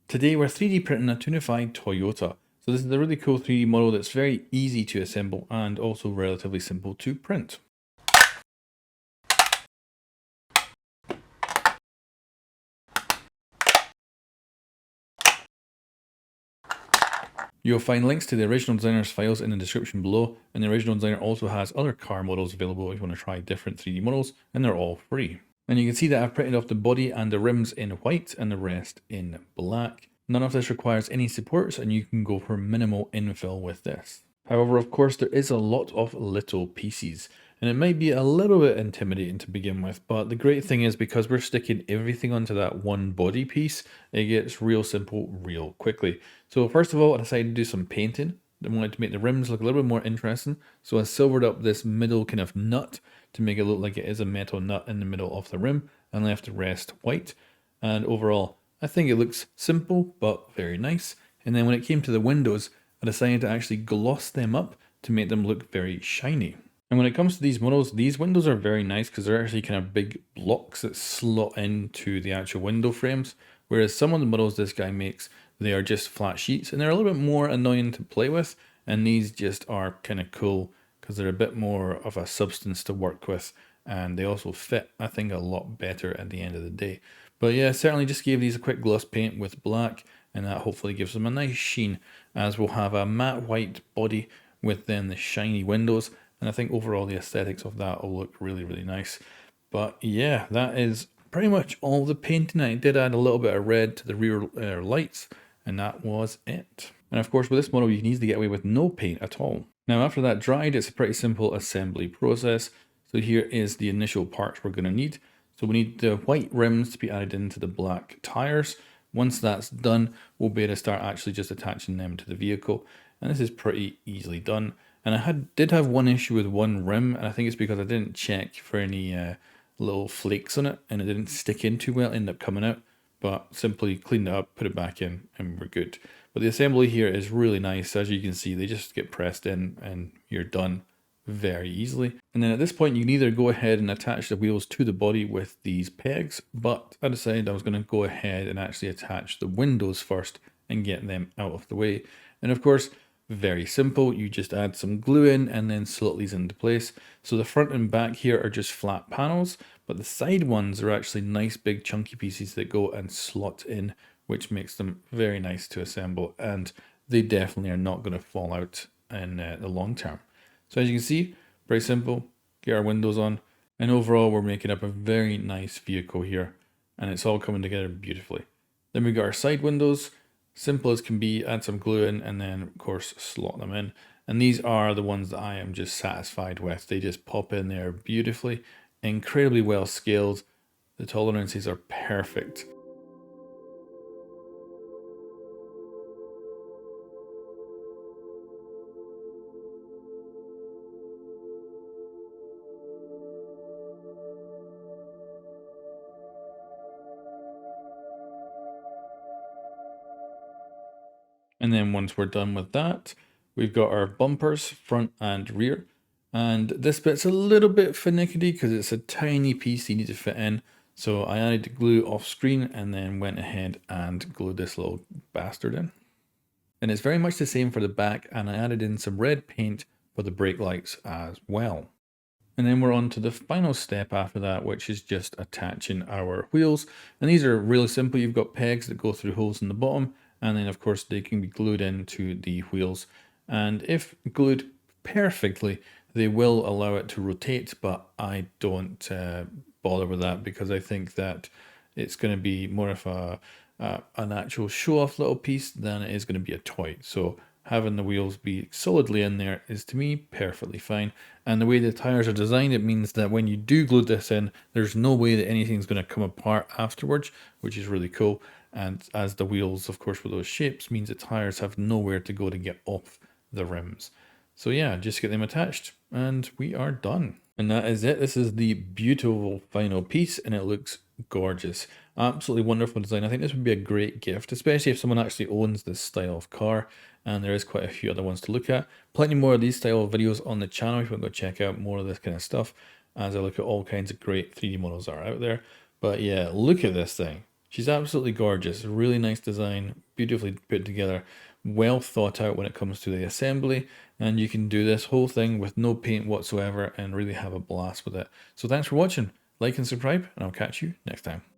Today we're 3D printing a Toonified Toyota. So this is a really cool 3D model that's very easy to assemble and also relatively simple to print. You'll find links to the original designer's files in the description below, and the original designer also has other car models available if you want to try different 3D models, and they're all free. And you can see that I've printed off the body and the rims in white and the rest in black. None of this requires any supports, and you can go for minimal infill with this. However, of course, there is a lot of little pieces, and it might be a little bit intimidating to begin with, but the great thing is because we're sticking everything onto that one body piece, it gets real simple real quickly. So first of all, I decided to do some painting. I wanted to make the rims look a little bit more interesting, so I silvered up this middle kind of nut to make it look like it is a metal nut in the middle of the rim, and left the rest white. And overall, I think it looks simple but very nice. And then when it came to the windows, I decided to actually gloss them up to make them look very shiny. And when it comes to these models, these windows are very nice because they're actually kind of big blocks that slot into the actual window frames. Whereas some of the models this guy makes, they are just flat sheets and they're a little bit more annoying to play with. And these just are kind of cool because they're a bit more of a substance to work with. And they also fit, I think, a lot better at the end of the day. But yeah, certainly just gave these a quick gloss paint with black, and that hopefully gives them a nice sheen, as we'll have a matte white body with then the shiny windows, and I think overall the aesthetics of that will look really, really nice. But yeah, that is pretty much all the painting. I did add a little bit of red to the rear lights, and that was it. And of course with this model you can easily get away with no paint at all. Now after that dried, it's a pretty simple assembly process. So here is the initial parts we're going to need. So we need the white rims to be added into the black tires. Once that's done, we'll be able to start actually just attaching them to the vehicle. And this is pretty easily done. And I did have one issue with one rim, and I think it's because I didn't check for any little flakes on it, and it didn't stick in too well, ended up coming out. But simply cleaned it up, put it back in, and we're good. But the assembly here is really nice. As you can see, they just get pressed in and you're done very easily. And then at this point you can either go ahead and attach the wheels to the body with these pegs, but I decided I was going to go ahead and actually attach the windows first and get them out of the way. And of course, very simple, you just add some glue in and then slot these into place. So the front and back here are just flat panels, but the side ones are actually nice big chunky pieces that go and slot in, which makes them very nice to assemble, and they definitely are not going to fall out in the long term. So as you can see, very simple, get our windows on, and overall we're making up a very nice vehicle here, and it's all coming together beautifully. Then we got our side windows, simple as can be, add some glue in, and then of course slot them in. And these are the ones that I am just satisfied with. They just pop in there beautifully, incredibly well scaled. The tolerances are perfect. And then once we're done with that, we've got our bumpers, front and rear. And this bit's a little bit finicky because it's a tiny piece you need to fit in. So I added the glue off screen and then went ahead and glued this little bastard in. And it's very much the same for the back, and I added in some red paint for the brake lights as well. And then we're on to the final step after that, which is just attaching our wheels. And these are really simple. You've got pegs that go through holes in the bottom, and then of course they can be glued into the wheels. And if glued perfectly, they will allow it to rotate, but I don't bother with that because I think that it's going to be more of an actual show-off little piece than it is going to be a toy. So having the wheels be solidly in there is, to me, perfectly fine. And the way the tires are designed, it means that when you do glue this in, there's no way that anything's going to come apart afterwards, which is really cool. And as the wheels, of course, with those shapes, means the tires have nowhere to go to get off the rims. So yeah, just get them attached and we are done. And that is it. This is the beautiful final piece and it looks gorgeous. Absolutely wonderful design. I think this would be a great gift, especially if someone actually owns this style of car. And there is quite a few other ones to look at. Plenty more of these style of videos on the channel if you want to go check out more of this kind of stuff, as I look at all kinds of great 3D models that are out there. But yeah, look at this thing. She's absolutely gorgeous. Really nice design, beautifully put together, well thought out when it comes to the assembly. And you can do this whole thing with no paint whatsoever and really have a blast with it. So thanks for watching. Like and subscribe, and I'll catch you next time.